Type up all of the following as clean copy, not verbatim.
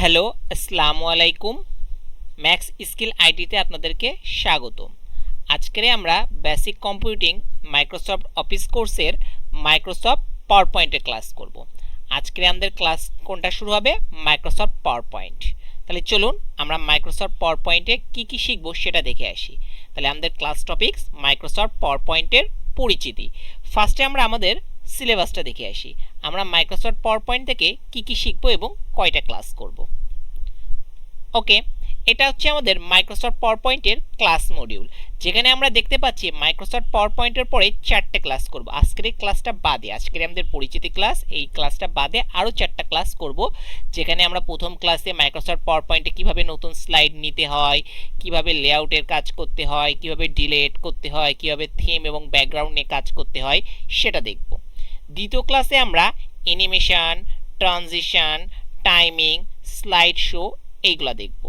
Hello, আসসালামু আলাইকুম। Max skill আইটিতে আপনাদেরকে স্বাগত। আজকে আমরা বেসিক কম্পিউটিং মাইক্রোসফট অফিস কোর্সের মাইক্রোসফট পাওয়ার পয়েন্টের ক্লাস করব। আজকে আমাদের ক্লাস কোনটা শুরু হবে? Microsoft power point. তাহলে চলুন আমরা মাইক্রোসফট পাওয়ার পয়েন্টে কী কী শিখবো সেটা দেখে আসি। তাহলে আমাদের ক্লাস টপিকস মাইক্রোসফট পাওয়ার পয়েন্টের পরিচিতি। ফার্স্টে আমরা আমাদের সিলেবাসটা দেখে আসি। আমরা মাইক্রোসফট পাওয়ার পয়েন্ট থেকে কী কী শিখবো এবং কয়টা ক্লাস করব। ওকে, এটা হচ্ছে আমাদের মাইক্রোসফট পাওয়ার পয়েন্টের ক্লাস মডিউল, যেখানে আমরা দেখতে পাচ্ছি মাইক্রোসফট পাওয়ার পয়েন্টের পরে 4টে ক্লাস করব। আজকের এই ক্লাসটা বাদে, আজকের আমাদের পরিচিতি ক্লাস, এই ক্লাসটা বাদে আরও 4টা ক্লাস করব, যেখানে আমরা প্রথম ক্লাসে মাইক্রোসফট পাওয়ার পয়েন্টে কীভাবে নতুন স্লাইড নিতে হয়, কিভাবে লেআউটের কাজ করতে হয়, কিভাবে ডিলেট করতে হয়, কিভাবে থিম এবং ব্যাকগ্রাউন্ড নিয়ে কাজ করতে হয় সেটা দেখব। দ্বিতীয় ক্লাসে আমরা animation, transition, timing, slide show এইগুলা দেখব।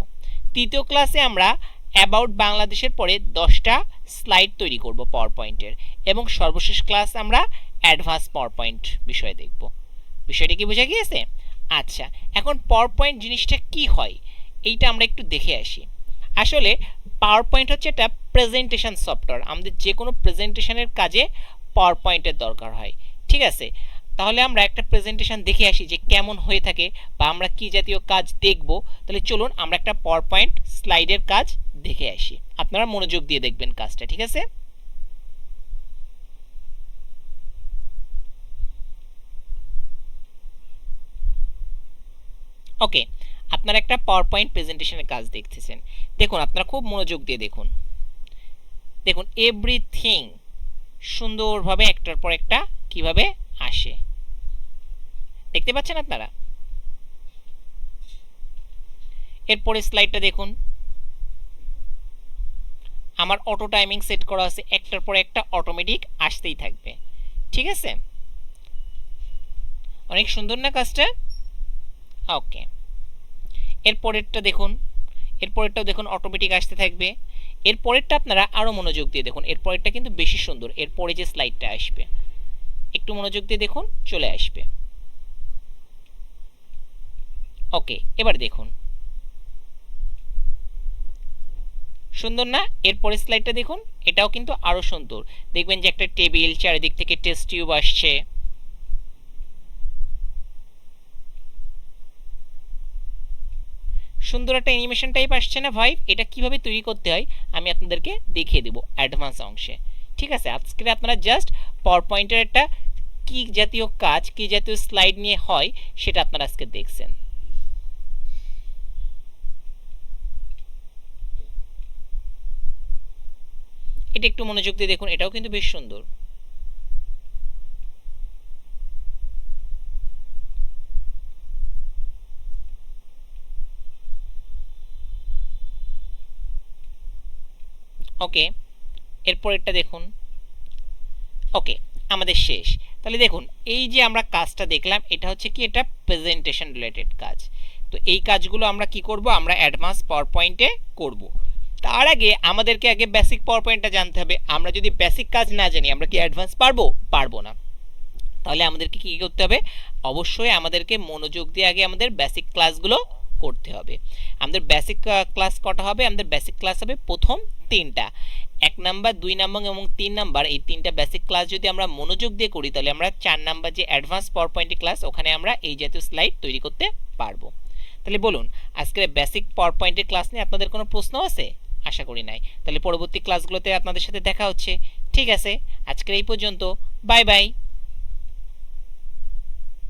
তৃতীয় ক্লাসে আমরা অ্যাবাউট বাংলাদেশের পরে 10টা স্লাইড তৈরি করব পাওয়ার পয়েন্টের, এবং সর্বশেষ ক্লাস আমরা অ্যাডভান্স পাওয়ার পয়েন্ট বিষয় দেখব। বিষয়টা কি বোঝা গিয়েছে? আচ্ছা, এখন পাওয়ার পয়েন্ট জিনিসটা কি হয় এইটা আমরা একটু দেখে আসি। আসলে পাওয়ার পয়েন্ট হচ্ছে একটা প্রেজেন্টেশন সফটওয়্যার। আমাদের যে কোনো প্রেজেন্টেশনের কাজে পাওয়ার পয়েন্টের দরকার হয়, ঠিক আছে? তাহলে আমরা একটা প্রেজেন্টেশন দেখে আসি যে কেমন হয়ে থাকে বা আমরা কি জাতীয় কাজ দেখব। তাহলে চলুন আমরা একটা পাওয়ার পয়েন্ট স্লাইডের কাজ দেখে আসি। আপনারা মনোযোগ দিয়ে দেখবেন কাজটা, ঠিক আছে? ওকে, আপনারা একটা পাওয়ার পয়েন্ট প্রেজেন্টেশনের কাজ দেখতেছেন। দেখুন, আপনারা খুব মনোযোগ দিয়ে দেখুন। দেখুন, এভরিথিং সুন্দরভাবে একটার পর একটা কিভাবে আসে দেখতে পাচ্ছেন আপনারা। এরপরে স্লাইডটা দেখুন, আমার অটো টাইমিং সেট করা আছে, একটার পর একটা অটোমেটিক আসতেই থাকবে, ঠিক আছে? অনেক সুন্দর না কাজটা? ওকে, এরপরেরটা দেখুন, এরপরেরটাও দেখুন অটোমেটিক আসতে থাকবে। এরপরেরটা আপনারা আরও মনোযোগ দিয়ে দেখুন, এরপরেরটা কিন্তু বেশি সুন্দর। এরপরে যে স্লাইডটা আসবে একটু মনোযোগ দিয়ে দেখুন, চলে আসবে। ওকে, এবার দেখুন, সুন্দর না? এরপরে স্লাইডটা দেখুন, এটাও কিন্তু আরো সুন্দর। দেখবেন যে একটা টেবিল, চারিদিক থেকে টেস্ট টিউব আসছে। সুন্দর একটা অ্যানিমেশন টাইপ আসছে না ভাই? এটা কিভাবে তৈরি করতে হয় আমি আপনাদেরকে দেখিয়ে দেবো অ্যাডভান্স অংশে, ঠিক আছে? আজকে আপনারা জাস্ট পাওয়ার পয়েন্টের একটা কি জাতীয় কাজ, কি জাতীয় স্লাইড নিয়ে হয় সেটা আপনারা আজকে দেখছেন। এটা একটু মনোযোগ দিয়ে দেখুন, এটাও কিন্তু বেশ সুন্দর। ওকে, এরপরেরটা দেখুন। ওকে, আমাদের শেষ। তাহলে দেখুন, এই যে আমরা কাজটা দেখলাম এটা হচ্ছে কি, এটা প্রেজেন্টেশন রিলেটেড কাজ। তো এই কাজগুলো আমরা কি করব? আমরা অ্যাডভান্স পাওয়ার পয়েন্টে করব। তার আগে আমাদেরকে আগে বেসিক পাওয়ার পয়েন্টটা জানতে হবে। আমরা যদি বেসিক কাজ না জানি আমরা কি অ্যাডভান্স পারবো? পারবো না। তাহলে আমাদেরকে কি করতে হবে? অবশ্যই আমাদেরকে মনোযোগ দিয়ে আগে আমাদের বেসিক ক্লাসগুলো করতে হবে। আমাদের বেসিক ক্লাস কটা হবে? আমাদের বেসিক ক্লাস হবে প্রথম 3টা, 1 নাম্বার, 2 নাম্বার এবং 3 নাম্বার। এই 3টা বেসিক ক্লাস যদি আমরা মনোযোগ দিয়ে করি তাহলে আমরা 4 নাম্বার যে অ্যাডভান্স পাওয়ার পয়েন্টের ক্লাস, ওখানে আমরা এই জাতীয় স্লাইড তৈরি করতে পারবো। তাহলে বলুন, আজকের বেসিক পাওয়ার পয়েন্টের ক্লাস নিয়ে আপনাদের কোনো প্রশ্ন আছে? আশা করি নাই। তাহলে পরবর্তী ক্লাসগুলোতে আপনাদের সাথে দেখা হচ্ছে, ঠিক আছে? আজকের এই পর্যন্ত, বাই বাই।